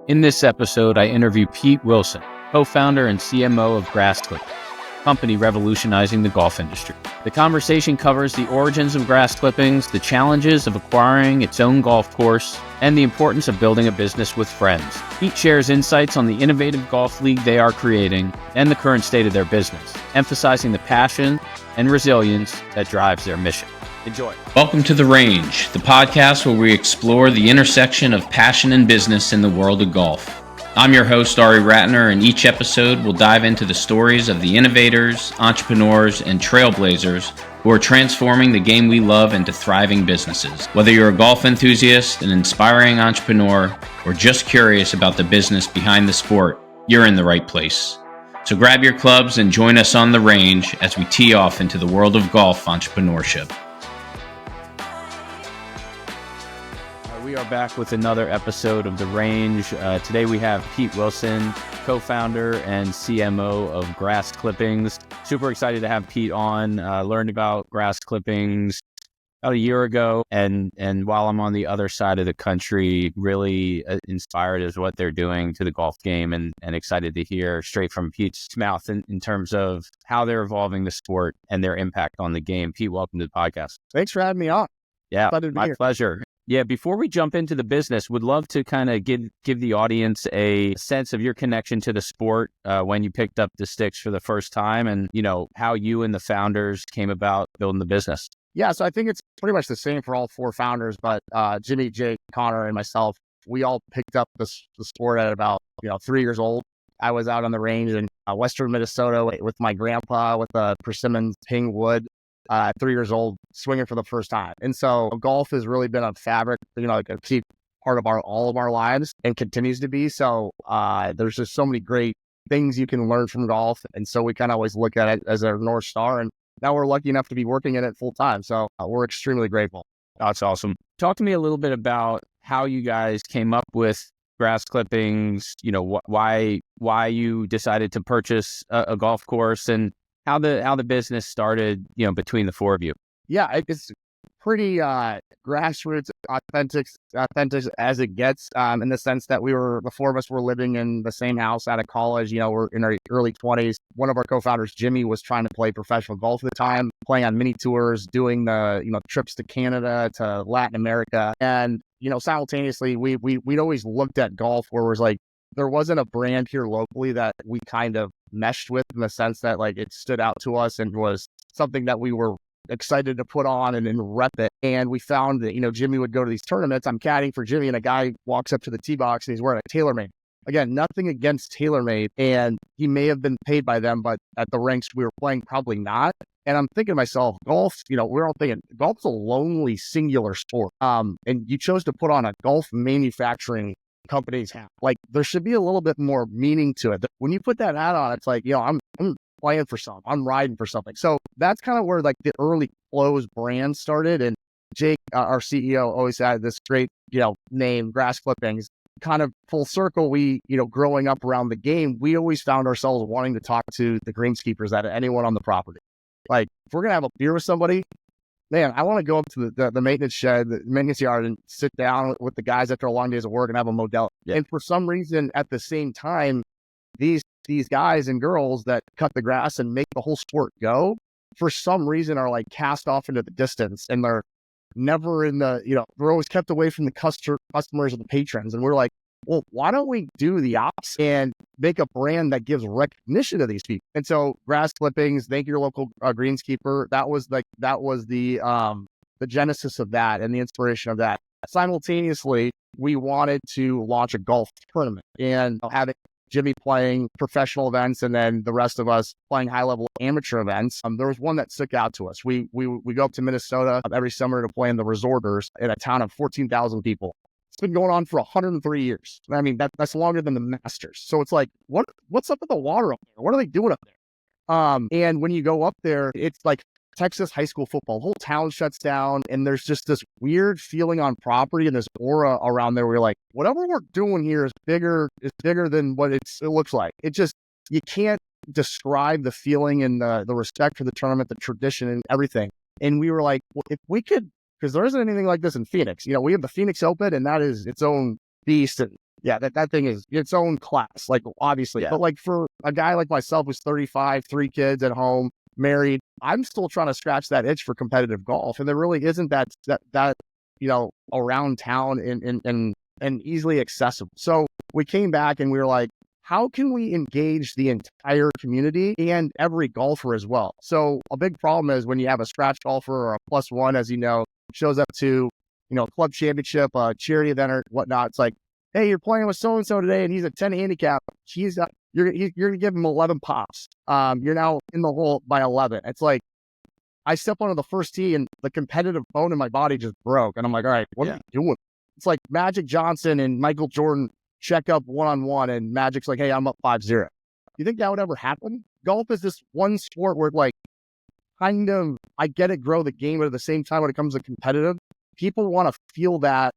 In this episode, I interview Pete Wilson, co-founder and CMO of Grass Clippings, a company revolutionizing the golf industry. The conversation covers the origins of Grass Clippings, the challenges of acquiring its own golf course, and the importance of building a business with friends. Pete shares insights on the innovative golf league they are creating and the current state of their business, emphasizing the passion and resilience that drives their mission. Enjoy. Welcome to The Range, the podcast where we explore the intersection of passion and business in the world of golf. I'm your host, Ari Ratner, and each episode will dive into the stories of the innovators, entrepreneurs, and trailblazers who are transforming the game we love into thriving businesses. Whether you're a golf enthusiast, an inspiring entrepreneur, or just curious about the business behind the sport, you're in the right place. So grab your clubs and join us on The Range as we tee off into the world of golf entrepreneurship. We are back with another episode of The Range. Today we have Pete Wilson, co-founder and CMO of Grass Clippings. Super excited to have Pete on. Learned about Grass Clippings about a year ago, and while I'm on the other side of the country, really inspired as what they're doing to the golf game, and excited to hear straight from Pete's mouth in terms of how they're evolving the sport and their impact on the game. Pete, welcome to the podcast. Thanks for having me on. Yeah, my pleasure. Yeah, before we jump into the business, would love to kind of give the audience a sense of your connection to the sport when you picked up the sticks for the first time, and how you and the founders came about building the business. Yeah, so I think it's pretty much the same for all four founders, but Jimmy, Jake, Connor, and myself, we all picked up the sport at about 3 years old. I was out on the range in western Minnesota with my grandpa with a persimmon ping wood. 3 years old, swinging for the first time. And so golf has really been a fabric, like a key part of all of our lives, and continues to be. So there's just so many great things you can learn from golf. And so we kind of always look at it as our North Star. And now we're lucky enough to be working in it full time. So we're extremely grateful. That's awesome. Talk to me a little bit about how you guys came up with Grass Clippings, why you decided to purchase a golf course, and how the business started, between the four of you. Yeah, it's pretty grassroots, authentic as it gets, in the sense that the four of us were living in the same house out of college. We're in our early 20s. One of our co-founders, Jimmy, was trying to play professional golf at the time, playing on mini tours, doing the trips to Canada, to Latin America, and simultaneously we'd always looked at golf where it was like, there wasn't a brand here locally that we kind of meshed with, in the sense that like it stood out to us and was something that we were excited to put on and rep it. And we found that, Jimmy would go to these tournaments. I'm caddying for Jimmy, and a guy walks up to the tee box and he's wearing a TaylorMade. Again, nothing against TaylorMade, and he may have been paid by them, but at the ranks we were playing, probably not. And I'm thinking to myself, golf, we're all thinking golf's a lonely, singular sport. And you chose to put on a golf manufacturing companies have. Like, there should be a little bit more meaning to it. When you put that hat on, it's like, I'm playing for something, I'm riding for something. So that's kind of where like the early clothes brand started. And Jake, our CEO, always had this great, name, Grass Clippings. Kind of full circle, we, growing up around the game, we always found ourselves wanting to talk to the greenskeepers, at anyone on the property. Like, if we're gonna have a beer with somebody, man, I want to go up to the maintenance shed, the maintenance yard, and sit down with the guys after a long days of work and have a model. Yeah. And for some reason, at the same time, these guys and girls that cut the grass and make the whole sport go, for some reason, are like cast off into the distance, and they're never in the, they're always kept away from the customers and the patrons. And we're like, well, why don't we do the ops and make a brand that gives recognition to these people? And so Grass Clippings, thank your local greenskeeper. That was the genesis of that and the inspiration of that. Simultaneously, we wanted to launch a golf tournament, and having Jimmy playing professional events and then the rest of us playing high-level amateur events. There was one that stuck out to us. We go up to Minnesota every summer to play in the Resorters in a town of 14,000 people. It's been going on for 103 years. I mean, that's longer than the Masters. So it's like, what's up with the water up there? What are they doing up there? And when you go up there, it's like Texas high school football. The whole town shuts down, and there's just this weird feeling on property and this aura around there where you're like, whatever we're doing here is bigger than what it looks like. It just, you can't describe the feeling and the respect for the tournament, the tradition and everything. And we were like, well, if we could, because there isn't anything like this in Phoenix. We have the Phoenix Open, and that is its own beast. And Yeah, that thing is its own class, like obviously. Yeah. But like for a guy like myself who's 35, 3 kids at home, married, I'm still trying to scratch that itch for competitive golf. And there really isn't that around town and easily accessible. So we came back and we were like, how can we engage the entire community and every golfer as well? So a big problem is when you have a scratch golfer or a +1, as you know, shows up to, club championship, charity event or whatnot. It's like, hey, you're playing with so-and-so today and he's a 10 handicap. You're going to give him 11 pops. You're now in the hole by 11. It's like, I step onto the first tee and the competitive bone in my body just broke. And I'm like, all right, what are we doing? It's like Magic Johnson and Michael Jordan check up one-on-one and Magic's like, hey, I'm up 5-0. You think that would ever happen? Golf is this one sport where like, kind of, I get it, grow the game, but at the same time, when it comes to competitive, people want to feel that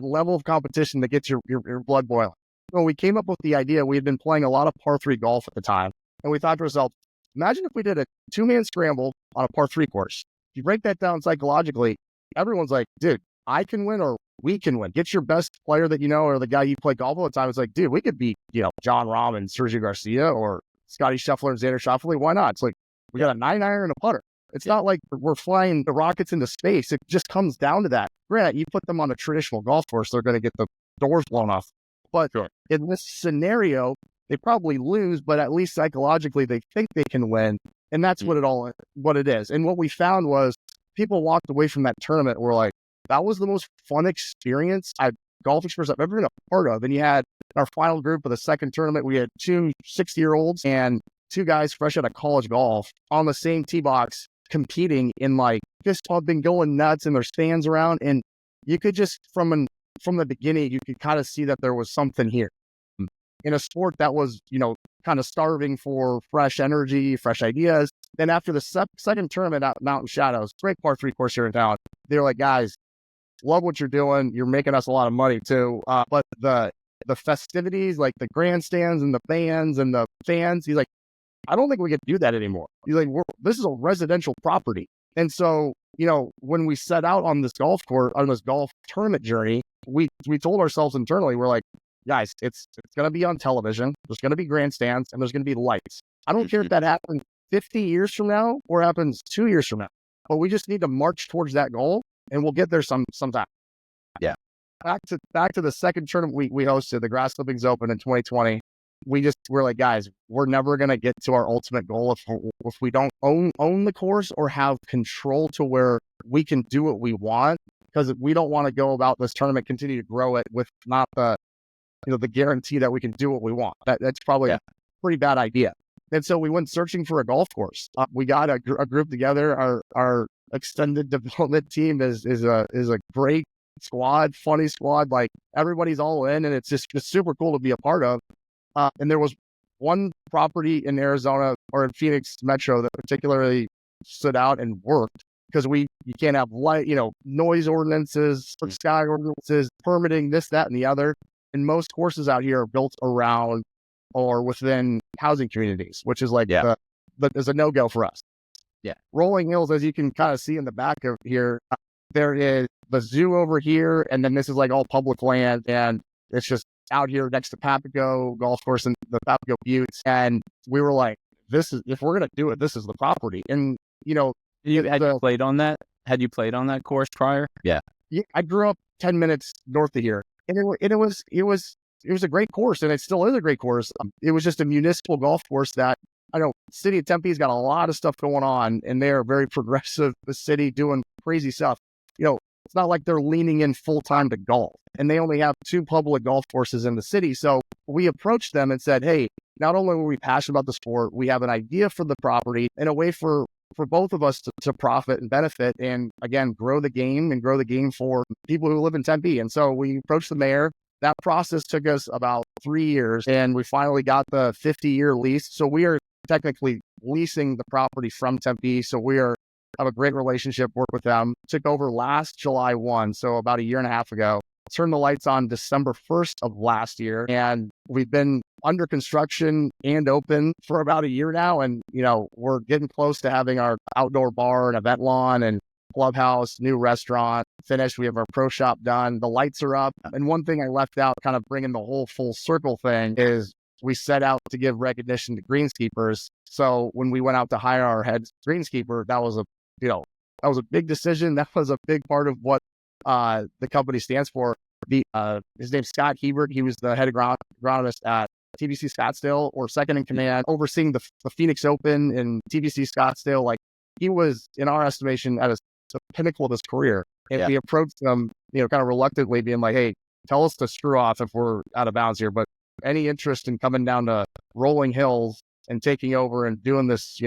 level of competition that gets your blood boiling. When we came up with the idea, we had been playing a lot of par 3 golf at the time. And we thought to ourselves, imagine if we did a 2-man scramble on a par 3 course. If you break that down psychologically, everyone's like, dude, I can win or we can win. Get your best player that you know or the guy you play golf all the time. It's like, dude, we could beat, John Rahm and Sergio Garcia or Scotty Scheffler and Xander Schauffele. Why not? It's like, we got a 9-iron and a putter. It's not like we're flying the rockets into space. It just comes down to that. Grant, you put them on a traditional golf course, they're going to get the doors blown off. But in this scenario, they probably lose, but at least psychologically, they think they can win. And that's what it is. And what we found was people walked away from that tournament and were like, that was the most fun golf experience I've ever been a part of. And you had our final group of the second tournament, we had 2 60-year-olds and 2 guys fresh out of college golf on the same tee box competing in like fist pumping, going nuts, and there's fans around. And you could just from the beginning, you could kind of see that there was something here in a sport that was, kind of starving for fresh energy, fresh ideas. Then after the second tournament out Mountain Shadows, great par 3 course here in town, they were like, guys, love what you're doing. You're making us a lot of money too. But the festivities, like the grandstands and the bands and the fans, he's like, I don't think we can do that anymore. He's like, this is a residential property. And so, when we set out on this golf course, on this golf tournament journey, we told ourselves internally, we're like, guys, it's going to be on television. There's going to be grandstands and there's going to be lights. I don't care if that happens 50 years from now or happens 2 years from now, but we just need to march towards that goal and we'll get there sometime. Yeah. Back to the second tournament we hosted, the Grass Clippings Open in 2020. We're like, guys, we're never going to get to our ultimate goal if we don't own the course or have control to where we can do what we want, because we don't want to go about this tournament, continue to grow it with not the guarantee that we can do what we want. That's probably a pretty bad idea. And so we went searching for a golf course. We got a group together. Our extended development team is a great squad, funny squad. Like everybody's all in, and it's super cool to be a part of. And there was one property in Arizona or in Phoenix Metro that particularly stood out and worked because you can't have noise ordinances, sky ordinances, permitting, this, that, and the other. And most courses out here are built around or within housing communities, which is like there's a no-go for us. Yeah. Rolling Hills, as you can kind of see in the back of here, there is the zoo over here, and then this is like all public land, and it's just out here next to Papago Golf Course and the Papago Buttes. And we were like, if we're going to do it, this is the property. And, you played on that? Had you played on that course prior? Yeah. I grew up 10 minutes north of here, and it was a great course, and it still is a great course. It was just a municipal golf course that, I know, City of Tempe's got a lot of stuff going on, and they're very progressive, the city doing crazy stuff. It's not like they're leaning in full time to golf, and they only have 2 public golf courses in the city. So we approached them and said, hey, not only were we passionate about the sport, we have an idea for the property and a way for both of us to profit and benefit and, again, grow the game for people who live in Tempe. And so we approached the mayor. That process took us about 3 years, and we finally got the 50-year lease. So we are technically leasing the property from Tempe. So we have a great relationship, work with them. Took over last July 1, so about a year and a half ago. Turned the lights on December 1st of last year, and we've been under construction and open for about a year now. And, we're getting close to having our outdoor bar and event lawn and clubhouse, new restaurant, finished. We have our pro shop done. The lights are up. And one thing I left out, kind of bringing the whole full circle thing, is we set out to give recognition to greenskeepers. So when we went out to hire our head greenskeeper, that was a big decision. That was a big part of what the company stands for. His name's Scott Hebert. He was the head agronomist at TBC Scottsdale, or second in command, overseeing the Phoenix Open in TBC Scottsdale. Like, he was, in our estimation, at the pinnacle of his career. And we approached him, kind of reluctantly, being like, hey, tell us to screw off if we're out of bounds here, but any interest in coming down to Rolling Hills and taking over and doing this,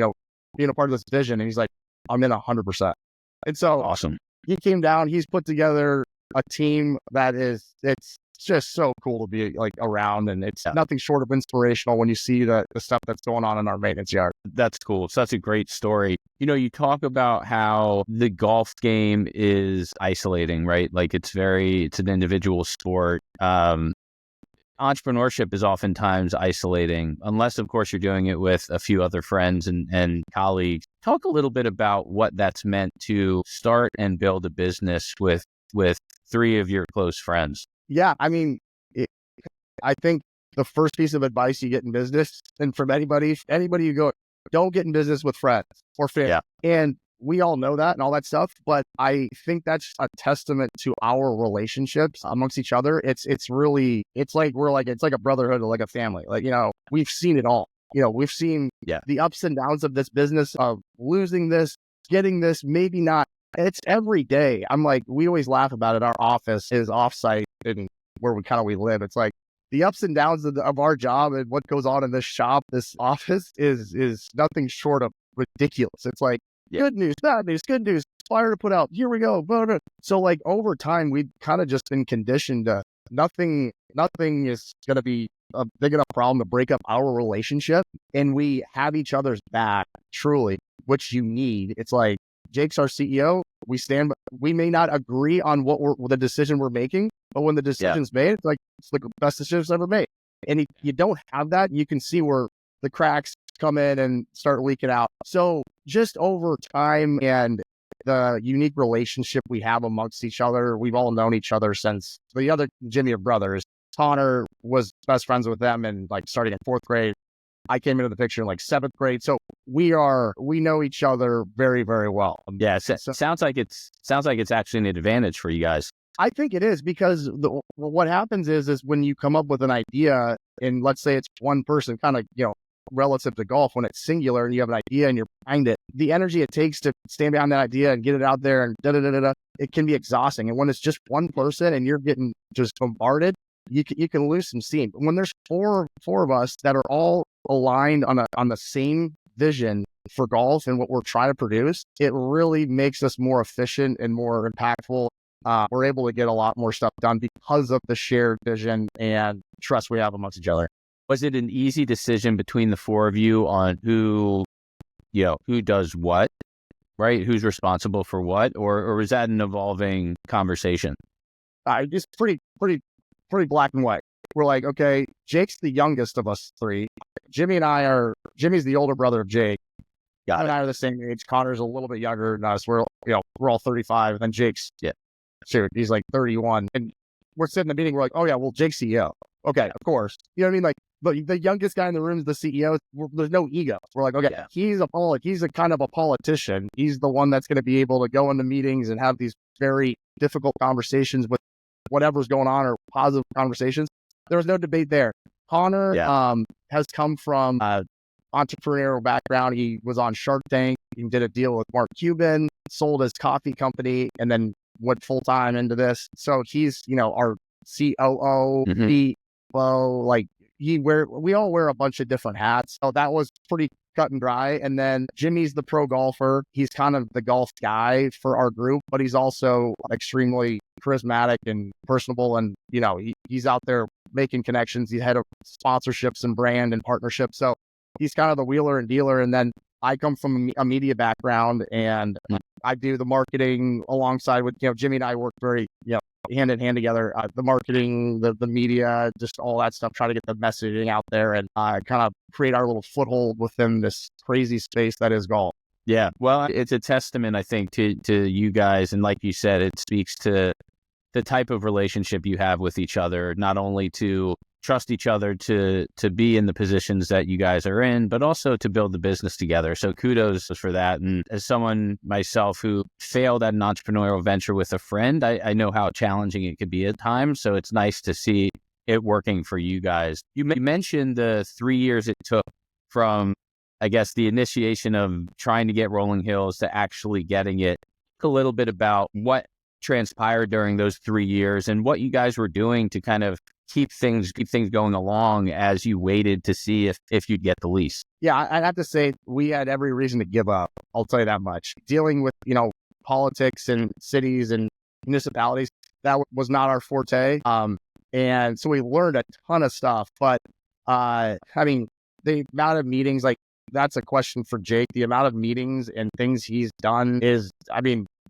being a part of this vision? And he's like, I'm in 100%. And so Awesome. He came down, he's put together a team that it's just so cool to be like around, and it's nothing short of inspirational when you see the stuff that's going on in our maintenance yard. That's cool. Such a great story. You talk about how the golf game is isolating, right? Like, it's an individual sport. Entrepreneurship is oftentimes isolating, unless, of course, you're doing it with a few other friends and colleagues. Talk a little bit about what that's meant to start and build a business with three of your close friends. Yeah, I mean, I think the first piece of advice you get in business, and from anybody you go, don't get in business with friends or family. Yeah. And we all know that and all that stuff, but I think that's a testament to our relationships amongst each other. It's like it's like a brotherhood, like a family. Like, we've seen it all. We've seen the ups and downs of this business, of losing this, getting this, maybe not. It's every day. I'm like, we always laugh about it. Our office is offsite and where we live. It's like the ups and downs of our job and what goes on in this shop, this office is nothing short of ridiculous. It's like, good news, bad news, good news, flyer to put out, here we go. So like, over time, we've kind of just been conditioned to nothing is going to be a big enough problem to break up our relationship. And we have each other's back, truly, which you need. It's like, Jake's our CEO. We may not agree on the decision we're making, but when the decision's made, it's the best decision ever made. And if you don't have that, you can see where the cracks come in and start leaking out. So just over time and the unique relationship we have amongst each other, we've all known each other since the other Jimmy of brothers. Connor was best friends with them and starting in 4th grade. I came into the picture in 7th grade. So we know each other very, very well. Yeah. Sounds like it's actually an advantage for you guys. I think it is, because what happens is when you come up with an idea, and let's say it's one person, kind of, relative to golf, when it's singular and you have an idea and you're behind it, the energy it takes to stand behind that idea and get it out there and it can be exhausting. And when it's just one person and you're getting just bombarded, you can lose some steam. But when there's four of us that are all aligned on the same vision for golf and what we're trying to produce, it really makes us more efficient and more impactful. We're able to get a lot more stuff done because of the shared vision and trust we have amongst each other. Was it an easy decision between the four of you on who does what, right? Who's responsible for what, or was that an evolving conversation? Just pretty black and white. We're like, okay, Jake's the youngest of us three. Jimmy's the older brother of Jake. Got and I are the same age. Connor's a little bit younger than us. We're all 35, and then Jake's he's 31. And we're sitting in the meeting, we're like, oh yeah, well, Jake's CEO. Okay, of course. You know what I mean? Like, the youngest guy in the room is the CEO. There's no ego. We're like, okay, he's a kind of a politician. He's the one that's going to be able to go into meetings and have these very difficult conversations with whatever's going on, or positive conversations. There was no debate there. Connor has come from an entrepreneurial background. He was on Shark Tank. He did a deal with Mark Cuban, sold his coffee company, and then went full time into this. So he's, our COO, CFO, we all wear a bunch of different hats. So that was pretty cut and dry. And then Jimmy's the pro golfer. He's kind of the golf guy for our group, but he's also extremely charismatic and personable. And, he's out there making connections. He's head of sponsorships and brand and partnerships. So he's kind of the wheeler and dealer. And then I come from a media background, and I do the marketing alongside with, Jimmy and I work very, hand in hand together. The marketing, the media, just all that stuff, try to get the messaging out there and kind of create our little foothold within this crazy space that is golf. Yeah. Well, it's a testament, I think, to you guys. And like you said, it speaks to the type of relationship you have with each other, not only to trust each other to be in the positions that you guys are in, but also to build the business together. So kudos for that. And as someone myself who failed at an entrepreneurial venture with a friend, I know how challenging it could be at times. So it's nice to see it working for you guys. You mentioned the 3 years it took from, I guess, the initiation of trying to get Rolling Hills to actually getting it. Talk a little bit about what transpired during those 3 years and what you guys were doing to kind of keep things going along as you waited to see if you'd get the lease. Yeah, I'd have to say we had every reason to give up. I'll tell you that much. Dealing with, politics and cities and municipalities, that was not our forte. And so we learned a ton of stuff. But the amount of meetings, like, that's a question for Jake. The amount of meetings and things he's done is,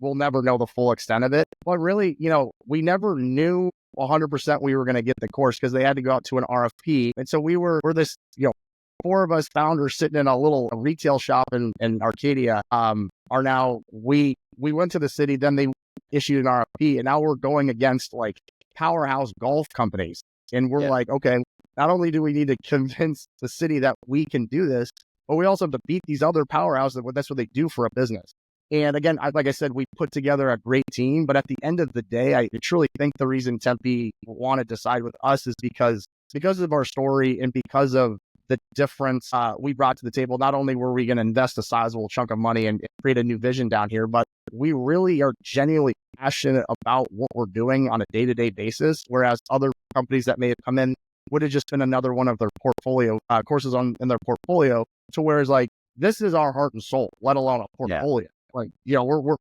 we'll never know the full extent of it. But really, we never knew 100% we were going to get the course because they had to go out to an RFP. And so we're this, 4 of us founders sitting in a little retail shop in Arcadia, are now, we went to the city, then they issued an RFP, and now we're going against like powerhouse golf companies. And we're like, okay, not only do we need to convince the city that we can do this, but we also have to beat these other powerhouses. That's what they do for a business. And again, like I said, we put together a great team, but at the end of the day, I truly think the reason Tempe wanted to side with us is because of our story and because of the difference we brought to the table. Not only were we going to invest a sizable chunk of money and create a new vision down here, but we really are genuinely passionate about what we're doing on a day-to-day basis, whereas other companies that may have come in would have just been another one of their portfolio courses in their portfolio. So whereas like, this is our heart and soul, let alone a portfolio. Like,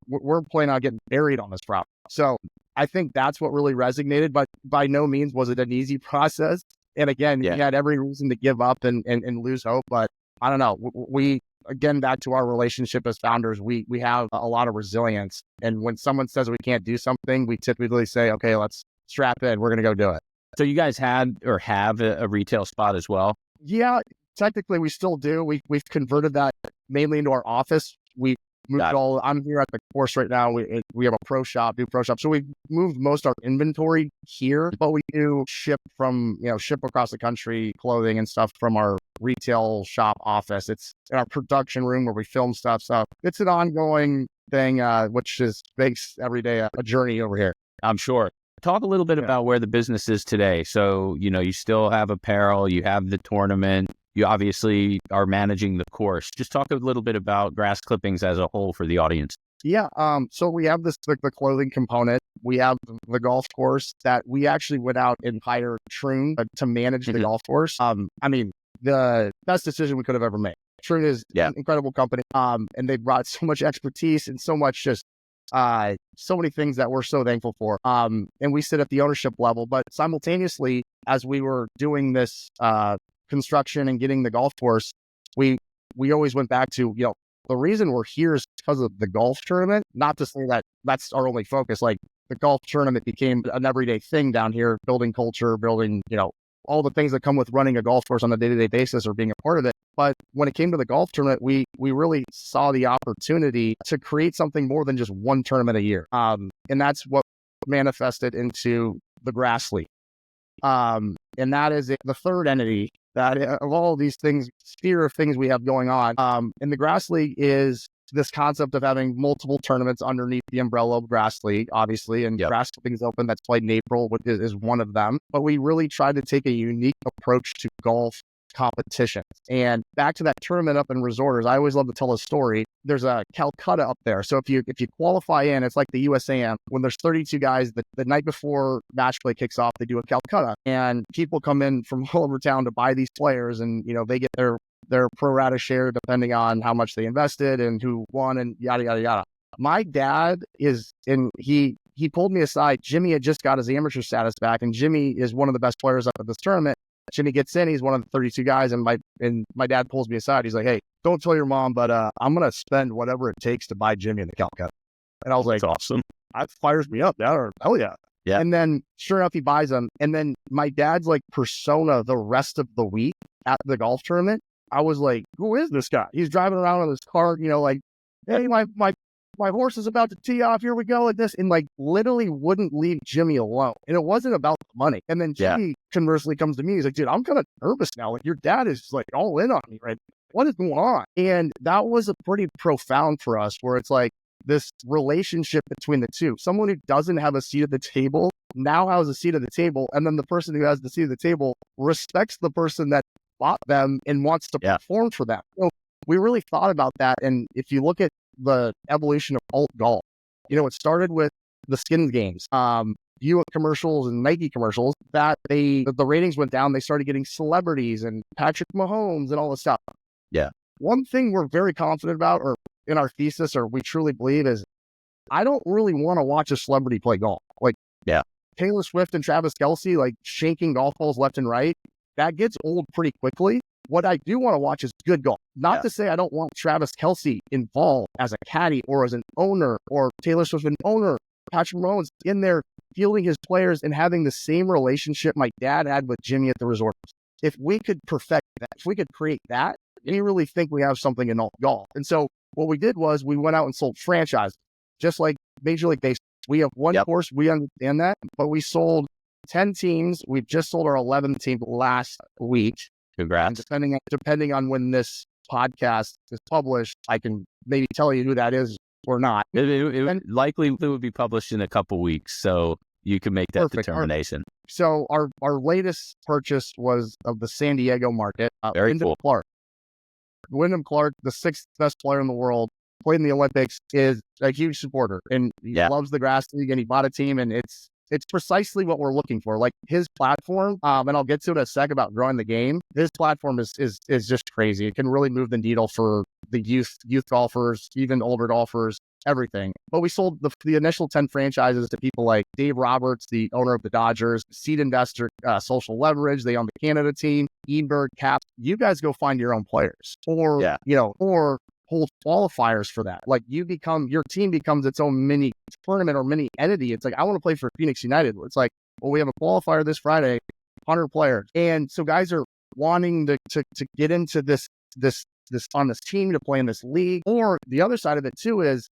we're planning on getting buried on this property. So I think that's what really resonated, but by no means was it an easy process. And again, we had every reason to give up and lose hope. But I don't know, we, again, back to our relationship as founders, we have a lot of resilience. And when someone says we can't do something, we typically say, okay, let's strap in. We're going to go do it. So you guys had or have a retail spot as well? Yeah, technically we still do. We've converted that mainly into our office. We moved I'm here at the course right now. We have a pro shop. So we moved most of our inventory here, but we do ship across the country, clothing and stuff from our retail shop office. It's in our production room where we film stuff. So it's an ongoing thing, which makes every day a journey over here. I'm sure. Talk a little bit about where the business is today. So, you still have apparel, you have the tournament, you obviously are managing the course. Just talk a little bit about Grass Clippings as a whole for the audience. Yeah. So we have the clothing component. We have the golf course that we actually went out and hired Troon to manage the golf course. The best decision we could have ever made. Troon is an incredible company. And they brought so much expertise and so much so many things that we're so thankful for. And we sit at the ownership level, but simultaneously, as we were doing this construction and getting the golf course, we always went back to, the reason we're here is because of the golf tournament. Not to say that that's our only focus. Like, the golf tournament became an everyday thing down here, building culture, building, all the things that come with running a golf course on a day-to-day basis or being a part of it. But when it came to the golf tournament, we really saw the opportunity to create something more than just one tournament a year. And that's what manifested into the Grass League. And that is the third entity that of all of these things, sphere of things we have going on. And the Grass League is this concept of having multiple tournaments underneath the umbrella of Grass League, obviously, and Grass Clippings Open that's played in April is one of them. But we really tried to take a unique approach to golf competitions. And back to that tournament up in Resorters, I always love to tell a story. There's a Calcutta up there. So if you qualify in, it's like the USAM. When there's 32 guys, the night before match play kicks off, they do a Calcutta. And people come in from all over town to buy these players, and they get their pro rata share depending on how much they invested and who won and yada, yada, yada. My dad he pulled me aside. Jimmy had just got his amateur status back, and Jimmy is one of the best players up at this tournament. Jimmy gets in, he's one of the 32 guys, and my dad pulls me aside. He's like, hey, don't tell your mom, but I'm going to spend whatever it takes to buy Jimmy in the Calcutta. And I was like, that's awesome. That fires me up. Hell yeah. Yeah. And then sure enough, he buys them. And then my dad's like persona the rest of the week at the golf tournament, I was like, who is this guy? He's driving around in his car, like hey, my horse is about to tee off. Here we go at this. And like literally wouldn't leave Jimmy alone. And it wasn't about the money. And then Jimmy conversely comes to me. He's like, dude, I'm kind of nervous now. Like your dad is like all in on me, right? What is going on? And that was a pretty profound for us where it's like this relationship between the two. Someone who doesn't have a seat at the table now has a seat at the table. And then the person who has the seat at the table respects the person that bought them and wants to perform for them. So we really thought about that. And if you look at the evolution of alt golf, it started with the skin games, Buick commercials and Nike commercials that the ratings went down. They started getting celebrities and Patrick Mahomes and all this stuff. Yeah. One thing we're very confident about, or in our thesis, or we truly believe, is I don't really want to watch a celebrity play golf. Like Taylor Swift and Travis Kelce, like shaking golf balls left and right. That gets old pretty quickly. What I do want to watch is good golf. Not to say I don't want Travis Kelce involved as a caddy or as an owner, or Taylor Swift an owner, Patrick Mahomes in there fielding his players and having the same relationship my dad had with Jimmy at the resort. If we could perfect that, if we could create that, we really think we have something in alt golf. And so what we did was we went out and sold franchises, just like Major League Baseball. We have one course, we understand that, but we sold 10 teams. We've just sold our 11th team last week. Congrats. And depending on when this podcast is published, I can maybe tell you who that is or not. It likely would be published in a couple weeks, so you can make that determination. So our latest purchase was of the San Diego market. Very Wyndham cool. Clark. Wyndham Clark, the 6th best player in the world, played in the Olympics, is a huge supporter, and he loves the grass league, and he bought a team, and it's precisely what we're looking for. Like his platform, and I'll get to it in a sec about growing the game. His platform is just crazy. It can really move the needle for the youth golfers, even older golfers, everything. But we sold the initial 10 franchises to people like Dave Roberts, the owner of the Dodgers, seed investor, Social Leverage. They own the Canada team, Edinburgh, Caps. You guys go find your own players, or or hold qualifiers for that. Like your team becomes its own mini tournament or mini entity. It's like, I want to play for Phoenix United. It's like, well, we have a qualifier this Friday, 100 players. And so guys are wanting to get into this on this team, to play in this league. Or the other side of it too is,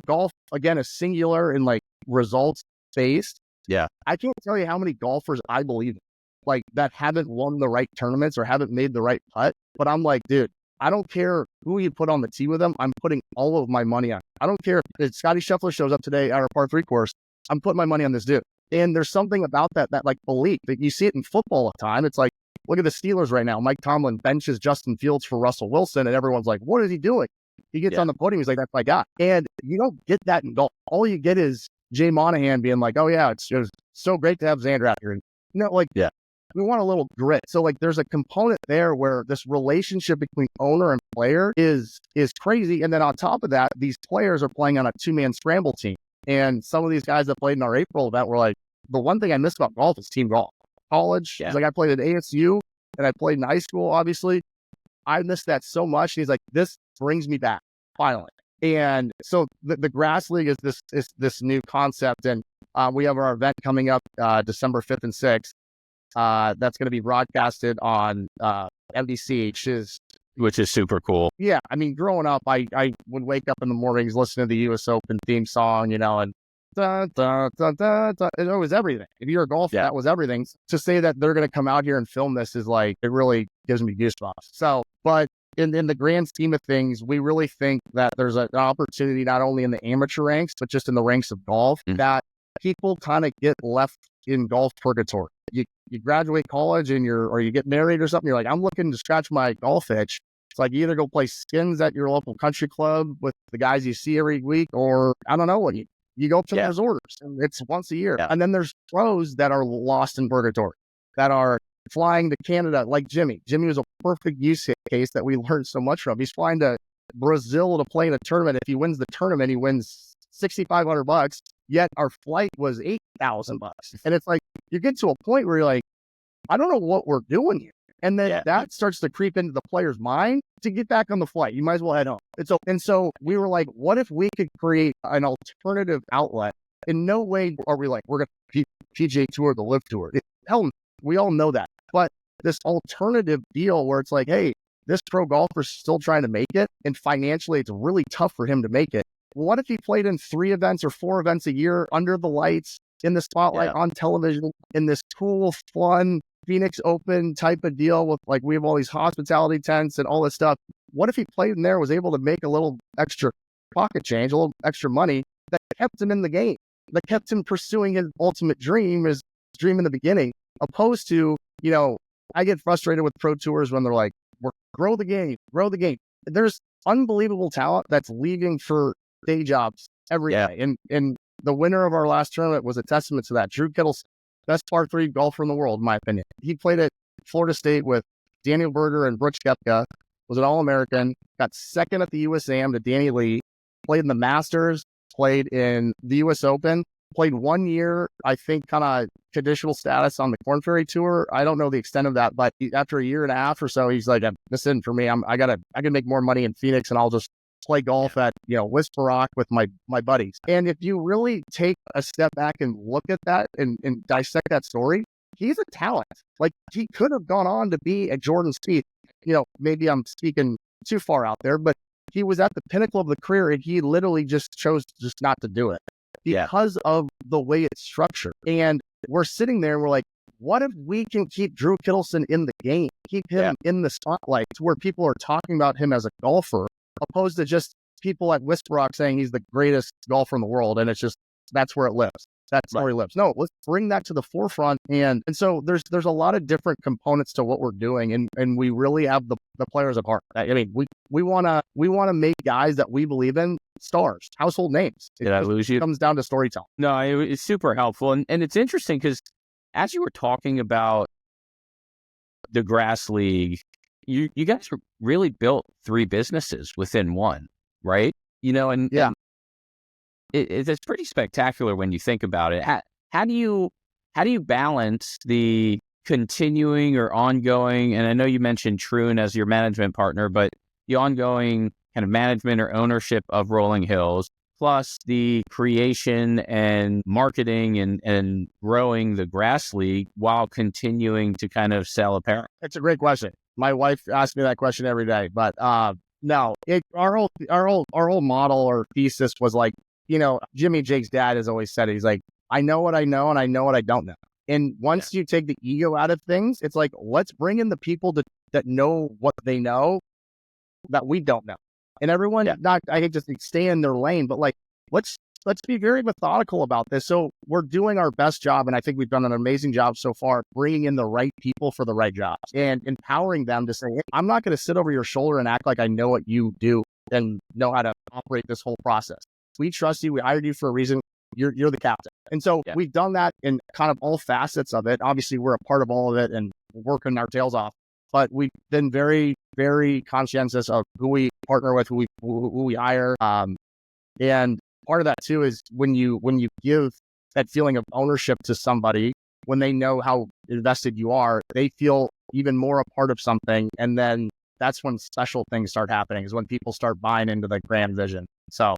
golf again is singular and like results based. Yeah. I can't tell you how many golfers I believe in, like that haven't won the right tournaments or haven't made the right putt. But I'm like, dude, I don't care who you put on the tee with them. I'm putting all of my money on. I don't care if Scotty Scheffler shows up today at our par 3 course. I'm putting my money on this dude. And there's something about that like belief that you see it in football all the time. It's like, look at the Steelers right now. Mike Tomlin benches Justin Fields for Russell Wilson, and everyone's like, what is he doing? He gets on the podium. He's like, that's my guy. And you don't get that in golf. All you get is Jay Monahan being like, oh yeah, it's just so great to have Xander out here. And we want a little grit. So like there's a component there where this relationship between owner and player is crazy. And then on top of that, these players are playing on a 2-man scramble team. And some of these guys that played in our April event were like, the one thing I miss about golf is team golf. College, like I played at ASU and I played in high school, obviously. I missed that so much. And he's like, this brings me back finally. And so the Grass League is this new concept. And we have our event coming up December 5th and 6th. That's going to be broadcasted on NBC, which is super cool. Yeah, I mean, growing up, I would wake up in the mornings listening to the U.S. Open theme song, and da, da, da, da, da. It was everything. If you're a golfer, that was everything. To say that they're going to come out here and film this is like, it really gives me goosebumps. So, but in the grand scheme of things, we really think that there's an opportunity not only in the amateur ranks, but just in the ranks of golf, that people kind of get left in golf purgatory. You graduate college or you get married or something. You're like, I'm looking to scratch my golf itch. It's like you either go play skins at your local country club with the guys you see every week, or I don't know what you go to the resorts, and it's once a year. And then there's pros that are lost in purgatory, that are flying to Canada, like Jimmy. Jimmy was a perfect use case that we learned so much from. He's flying to Brazil to play in a tournament. If he wins the tournament, he wins $6,500. Yet our flight was $8,000. And it's like, you get to a point where you're like, I don't know what we're doing here. And then that starts to creep into the player's mind to get back on the flight. You might as well head home. And so we were like, what if we could create an alternative outlet? In no way are we like, we're going to PGA Tour, the Live Tour. Hell, we all know that. But this alternative deal where it's like, hey, this pro golfer's still trying to make it, and financially it's really tough for him to make it. What if he played in 3 events or 4 events a year under the lights, in the spotlight, on television, in this cool, fun Phoenix Open type of deal with, like, we have all these hospitality tents and all this stuff. What if he played in there, was able to make a little extra pocket change, a little extra money that kept him in the game, that kept him pursuing his ultimate dream, his dream in the beginning, opposed to, I get frustrated with pro tours when they're like, grow the game. There's unbelievable talent that's leaving for day jobs every day. And the winner of our last tournament was a testament to that. Drew Kittle's best par 3 golfer in the world, in my opinion. He played at Florida State with Daniel Berger and Brooks Koepka, was an All-American, got second at the USAM to Danny Lee, played in the Masters, played in the US Open, played 1 year, I think, kind of conditional status on the Korn Ferry Tour. I don't know the extent of that, but after a year and a half or so, he's like, this isn't for me. I can make more money in Phoenix, and I'll just play golf at, Whisper Rock with my buddies. And if you really take a step back and look at that and dissect that story, he's a talent. Like, he could have gone on to be at Jordan Spieth. Maybe I'm speaking too far out there, but he was at the pinnacle of the career, and he literally just chose just not to do it because of the way it's structured. And we're sitting there and we're like, what if we can keep Drew Kittleson in the game, keep him in the spotlight to where people are talking about him as a golfer, opposed to just people at Whisper Rock saying he's the greatest golfer in the world. And it's just, that's where it lives. That's where he lives. No, let's bring that to the forefront. And so there's a lot of different components to what we're doing. And we really have the players at heart. I mean, we want to make guys that we believe in stars, household names. Did I lose you? It comes down to storytelling. No, it's super helpful. And it's interesting because as you were talking about the Grass League, you guys really built 3 businesses within one, right? And it's pretty spectacular when you think about it. How do you balance the continuing or ongoing, and I know you mentioned Troon as your management partner, but the ongoing kind of management or ownership of Rolling Hills, plus the creation and marketing and growing the Grass League while continuing to kind of sell apparel? It's a great question. My wife asks me that question every day, but no, our whole model or thesis was like, Jimmy Jake's dad has always said it. He's like, I know what I know and I know what I don't know. And once you take the ego out of things, it's like, let's bring in the people that know what they know that we don't know. And everyone, I hate to stay in their lane, but like, let's be very methodical about this. So we're doing our best job. And I think we've done an amazing job so far, bringing in the right people for the right jobs and empowering them to say, hey, I'm not going to sit over your shoulder and act like I know what you do and know how to operate this whole process. We trust you. We hired you for a reason. You're the captain. And so we've done that in kind of all facets of it. Obviously, we're a part of all of it and we're working our tails off. But we've been very, very conscientious of who we partner with, who we hire. And part of that too is when you give that feeling of ownership to somebody, when they know how invested you are, they feel even more a part of something. And then that's when special things start happening, is when people start buying into the grand vision. So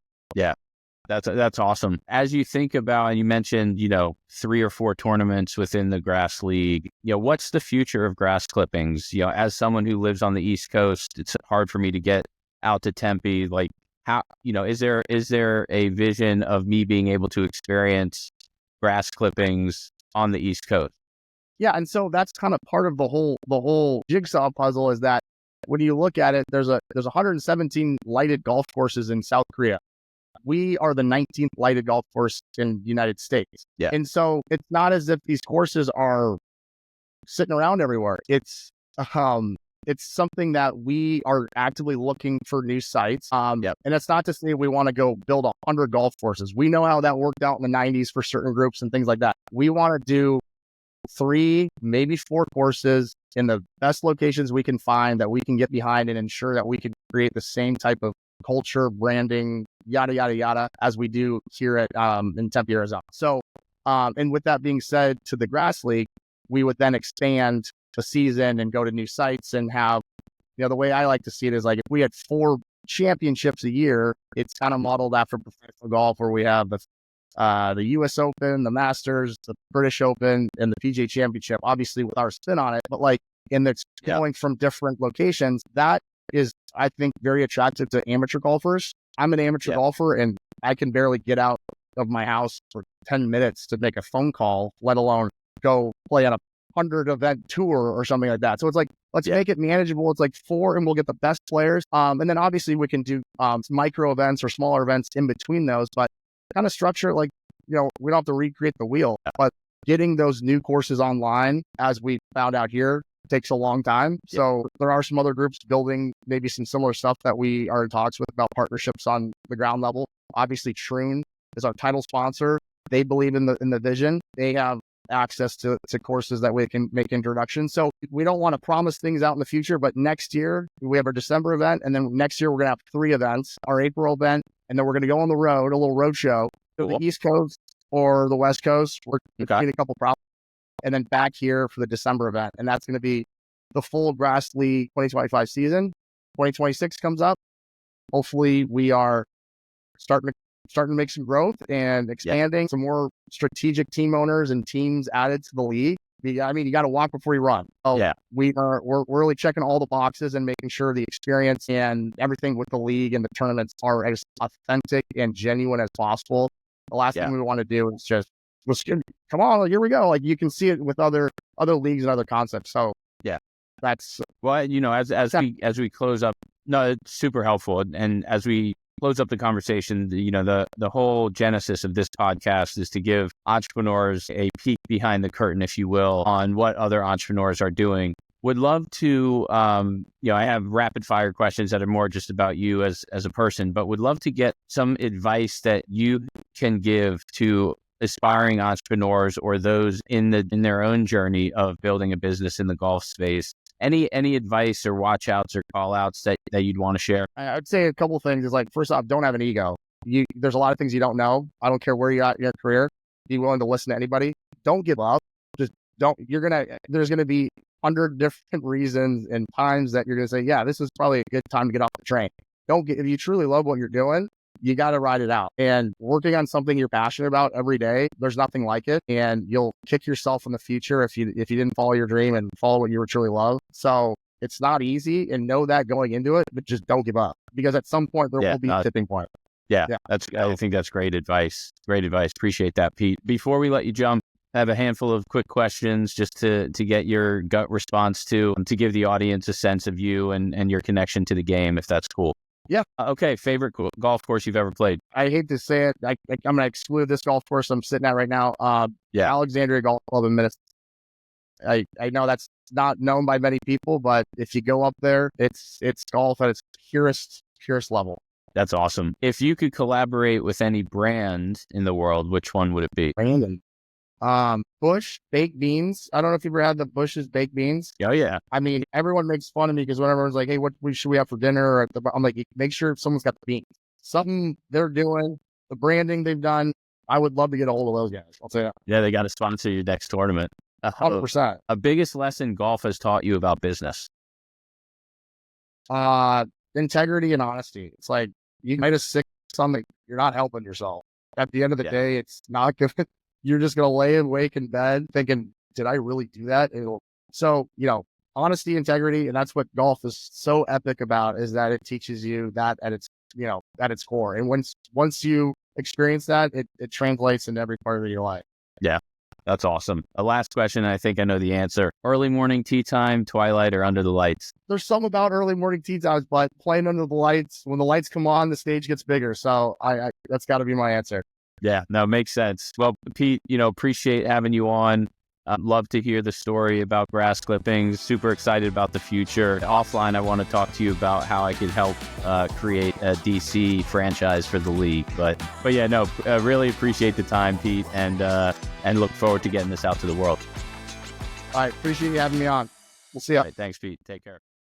that's awesome. As you think about, and you mentioned, 3 or 4 tournaments within the Grass League, what's the future of Grass Clippings? As someone who lives on the East Coast, it's hard for me to get out to Tempe. Like, how, is there a vision of me being able to experience Grass Clippings on the East Coast? Yeah. And so that's kind of part of the whole jigsaw puzzle, is that when you look at it, there's 117 lighted golf courses in South Korea. We are the 19th lighted golf course in the United States. Yeah. And so it's not as if these courses are sitting around everywhere. It's something that we are actively looking for new sites. And it's not to say we want to go build 100 golf courses. We know how that worked out in the 90s for certain groups and things like that. We want to do 3, maybe 4 courses in the best locations we can find that we can get behind and ensure that we can create the same type of culture, branding, yada, yada, yada, as we do here at in Tempe, Arizona. So, and with that being said, to the Grass League, we would then expand the season and go to new sites and have, the way I like to see it is like, if we had 4 championships a year, it's kind of modeled after professional golf, where we have the US Open, the Masters, the British Open, and the PGA Championship, obviously with our spin on it. But like, and it's going from different locations. That is, I think, very attractive to amateur golfers. I'm an amateur golfer, and I can barely get out of my house for 10 minutes to make a phone call, let alone go play on a 100 event tour or something like that. So it's like, let's make it manageable. It's like 4 and we'll get the best players. And then obviously we can do micro events or smaller events in between those, but kind of structure it like, we don't have to recreate the wheel, but getting those new courses online, as we found out here, takes a long time. So there are some other groups building maybe some similar stuff that we are in talks with about partnerships on the ground level. Obviously, Troon is our title sponsor. They believe in the vision. They have access to courses that we can make introductions. So we don't want to promise things out in the future, but next year we have our December event. And then next year we're going to have 3 events, our April event. And then we're going to go on the road, a little road show to the East Coast or the West Coast. We're getting a couple problems. And then back here for the December event. And that's going to be the full Grass League 2025 season. 2026 comes up. Hopefully we are starting to make some growth and expanding, some more strategic team owners and teams added to the league. I mean, you got to walk before you run. So we're really checking all the boxes and making sure the experience and everything with the league and the tournaments are as authentic and genuine as possible. The last thing we want to do is just, come on, here we go. Like, you can see it with other leagues and other concepts. So that's as we close up. No, it's super helpful. And as we close up the conversation, the whole genesis of this podcast is to give entrepreneurs a peek behind the curtain, if you will, on what other entrepreneurs are doing. Would love to, I have rapid fire questions that are more just about you as a person, but would love to get some advice that you can give to aspiring entrepreneurs or those in their own journey of building a business in the golf space. Any advice or watch outs or call outs that you'd want to share? I would say a couple of things is, like, first off, don't have an ego. There's a lot of things you don't know. I don't care where you're at in your career. Be willing to listen to anybody. Don't give up. Just don't. There's going to be 100 different reasons and times that you're going to say, yeah, this is probably a good time to get off the train. If you truly love what you're doing, you got to ride it out. And working on something you're passionate about every day, there's nothing like it. And you'll kick yourself in the future if you didn't follow your dream and follow what you truly love. So it's not easy, and know that going into it, but just don't give up, because at some point there will be a tipping point. I think that's great advice. Great advice. Appreciate that, Pete. Before we let you jump, I have a handful of quick questions just to get your gut response to give the audience a sense of you and your connection to the game, if that's cool. Yeah. Okay. Favorite golf course you've ever played? I hate to say it. I'm going to exclude this golf course I'm sitting at right now. Alexandria Golf Club in Minnesota. I know that's not known by many people, but if you go up there, it's golf at its purest level. That's awesome. If you could collaborate with any brand in the world, which one would it be? Brandon. Bush baked beans. I don't know if you've ever had the Bush's baked beans. Oh yeah. I mean, everyone makes fun of me because when everyone's like, hey, what should we have for dinner? I'm like, make sure someone's got the beans. Something they're doing, the branding they've done. I would love to get a hold of those guys. I'll say that. Yeah, they got to sponsor your next tournament. 100%. A biggest lesson golf has taught you about business? Integrity and honesty. It's like, you might have sick something, you're not helping yourself. At the end of the day, it's not good. You're just going to lay awake in bed thinking, did I really do that? So, honesty, integrity, and that's what golf is so epic about, is that it teaches you that at its core. And once you experience that, it translates into every part of your life. Yeah, that's awesome. A last question, I think I know the answer. Early morning tee time, twilight, or under the lights? There's some about early morning tee times, but playing under the lights, when the lights come on, the stage gets bigger. So I that's got to be my answer. Yeah, no, makes sense. Well, Pete, appreciate having you on. Love to hear the story about Grass Clippings. Super excited about the future. Offline, I want to talk to you about how I could help create a DC franchise for the league. But yeah, no, really appreciate the time, Pete, and look forward to getting this out to the world. All right, appreciate you having me on. We'll see you. All right, thanks, Pete. Take care.